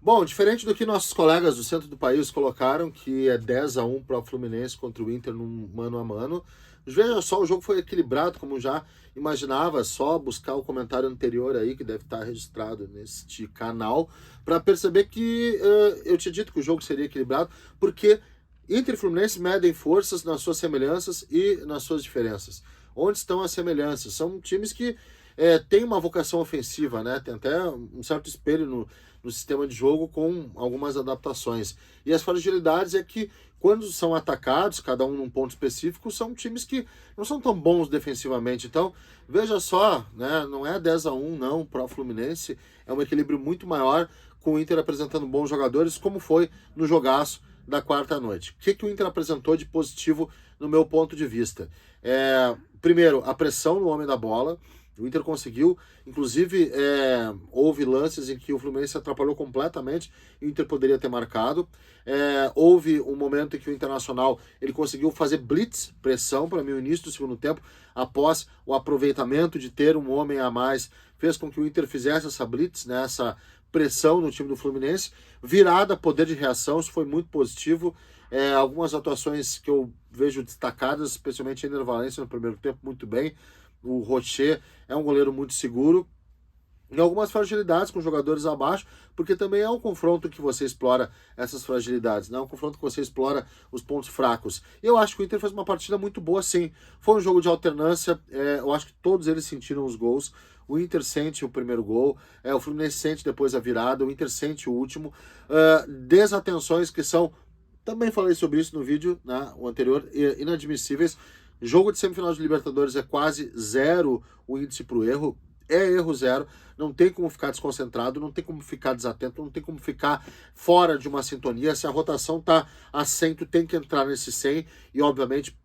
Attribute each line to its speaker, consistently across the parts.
Speaker 1: Bom, diferente do que nossos colegas do centro do país colocaram, que é 10-1 para o Fluminense contra o Inter num mano a mano, veja só, o jogo foi equilibrado, como já imaginava, só buscar o comentário anterior aí, que deve estar registrado neste canal, para perceber que eu tinha dito que o jogo seria equilibrado, porque Inter e Fluminense medem forças nas suas semelhanças e nas suas diferenças. Onde estão as semelhanças? São times que têm uma vocação ofensiva, né? Tem até um certo espelho no sistema de jogo com algumas adaptações. E as fragilidades é que quando são atacados, cada um num ponto específico, são times que não são tão bons defensivamente. Então, veja só, né? Não é 10-1 não para o Fluminense, é um equilíbrio muito maior, com o Inter apresentando bons jogadores, como foi no jogaço da quarta noite. O que o Inter apresentou de positivo no meu ponto de vista? Primeiro, a pressão no homem da bola. O Inter conseguiu, inclusive houve lances em que o Fluminense atrapalhou completamente e o Inter poderia ter marcado. Houve um momento em que o Internacional ele conseguiu fazer blitz, pressão, para mim o início do segundo tempo, após o aproveitamento de ter um homem a mais, fez com que o Inter fizesse essa blitz, né, essa pressão no time do Fluminense, virada, poder de reação, isso foi muito positivo. Algumas atuações que eu vejo destacadas, especialmente a Ener Valencia no primeiro tempo, muito bem. O Rocher é um goleiro muito seguro. E algumas fragilidades com jogadores abaixo, porque também é um confronto que você explora essas fragilidades, não é um confronto que você explora os pontos fracos. E eu acho que o Inter fez uma partida muito boa, sim. Foi um jogo de alternância, eu acho que todos eles sentiram os gols. O Inter sente o primeiro gol, o Fluminense sente depois a virada, o Inter sente o último. Desatenções que são, também falei sobre isso no vídeo, né, o anterior, inadmissíveis. Jogo de semifinal de Libertadores é quase zero o índice para o erro. É erro zero, não tem como ficar desconcentrado, não tem como ficar desatento, não tem como ficar fora de uma sintonia. Se a rotação tá a 100, tu tem que entrar nesse 100 e, obviamente,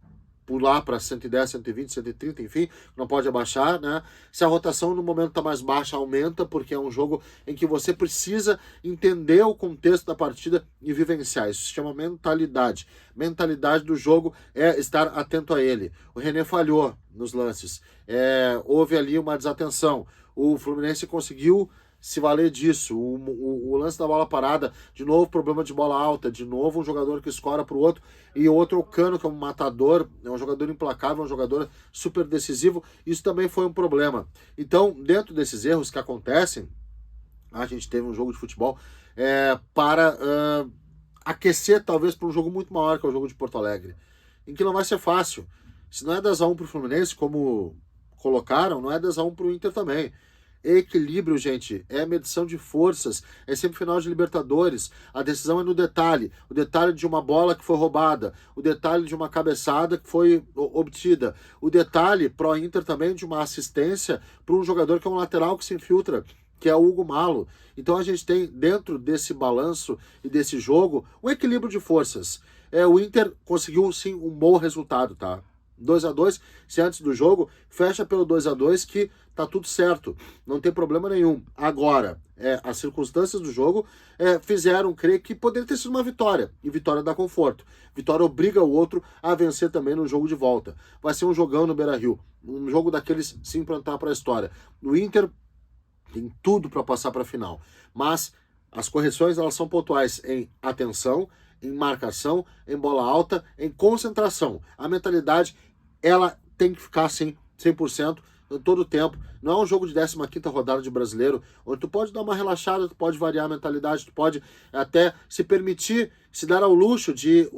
Speaker 1: pular para 110, 120, 130, enfim, não pode abaixar, né? Se a rotação no momento está mais baixa, aumenta, porque é um jogo em que você precisa entender o contexto da partida e vivenciar. Isso se chama mentalidade. Mentalidade do jogo é estar atento a ele. O René falhou nos lances. Houve ali uma desatenção. O Fluminense conseguiu se valer disso. O lance da bola parada, de novo problema de bola alta, de novo um jogador que escora para o outro, e o outro o Cano, que é um matador, é um jogador implacável, um jogador super decisivo. Isso também foi um problema. Então, dentro desses erros que acontecem, a gente teve um jogo de futebol para aquecer talvez para um jogo muito maior, que é o jogo de Porto Alegre, em que não vai ser fácil. Se não é 10-1 para o Fluminense, como colocaram, não é 10-1 para o Inter também. Equilíbrio, gente, é medição de forças, é sempre final de Libertadores, a decisão é no detalhe, o detalhe de uma bola que foi roubada, o detalhe de uma cabeçada que foi obtida, o detalhe pro Inter também de uma assistência para um jogador que é um lateral que se infiltra, que é o Hugo Malo. Então a gente tem dentro desse balanço e desse jogo um equilíbrio de forças. O Inter conseguiu sim um bom resultado, tá? 2-2, se antes do jogo, fecha pelo 2-2 que tá tudo certo, não tem problema nenhum. Agora, as circunstâncias do jogo fizeram crer que poderia ter sido uma vitória, e vitória dá conforto. Vitória obriga o outro a vencer também no jogo de volta. Vai ser um jogão no Beira-Rio, um jogo daqueles se implantar para a história. O Inter tem tudo para passar para a final, mas as correções elas são pontuais em atenção, em marcação, em bola alta, em concentração. A mentalidade ela tem que ficar assim, 100%, todo o tempo. Não é um jogo de 15ª rodada de Brasileiro, onde tu pode dar uma relaxada, tu pode variar a mentalidade, tu pode até se permitir, se dar ao luxo de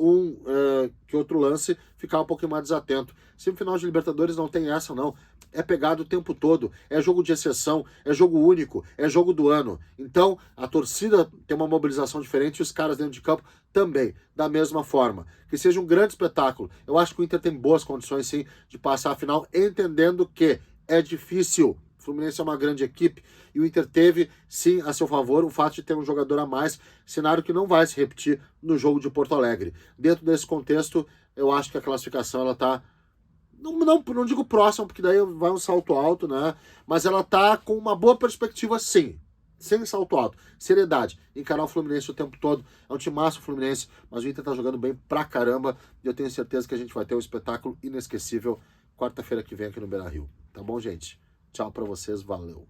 Speaker 1: que outro lance ficar um pouquinho mais desatento. Semifinal de Libertadores não tem essa, não. É pegado o tempo todo, é jogo de exceção, é jogo único, é jogo do ano. Então, a torcida tem uma mobilização diferente e os caras dentro de campo também, da mesma forma. Que seja um grande espetáculo. Eu acho que o Inter tem boas condições, sim, de passar a final, entendendo que é difícil. O Fluminense é uma grande equipe e o Inter teve, sim, a seu favor o fato de ter um jogador a mais, cenário que não vai se repetir no jogo de Porto Alegre. Dentro desse contexto, eu acho que a classificação ela tá não digo próxima, porque daí vai um salto alto, né? Mas ela tá com uma boa perspectiva, sim. Sem salto alto. Seriedade. Encarar o Fluminense o tempo todo. É um timaço o Fluminense, mas o Inter tá jogando bem pra caramba. E eu tenho certeza que a gente vai ter um espetáculo inesquecível quarta-feira que vem aqui no Beira-Rio. Tá bom, gente? Tchau pra vocês. Valeu.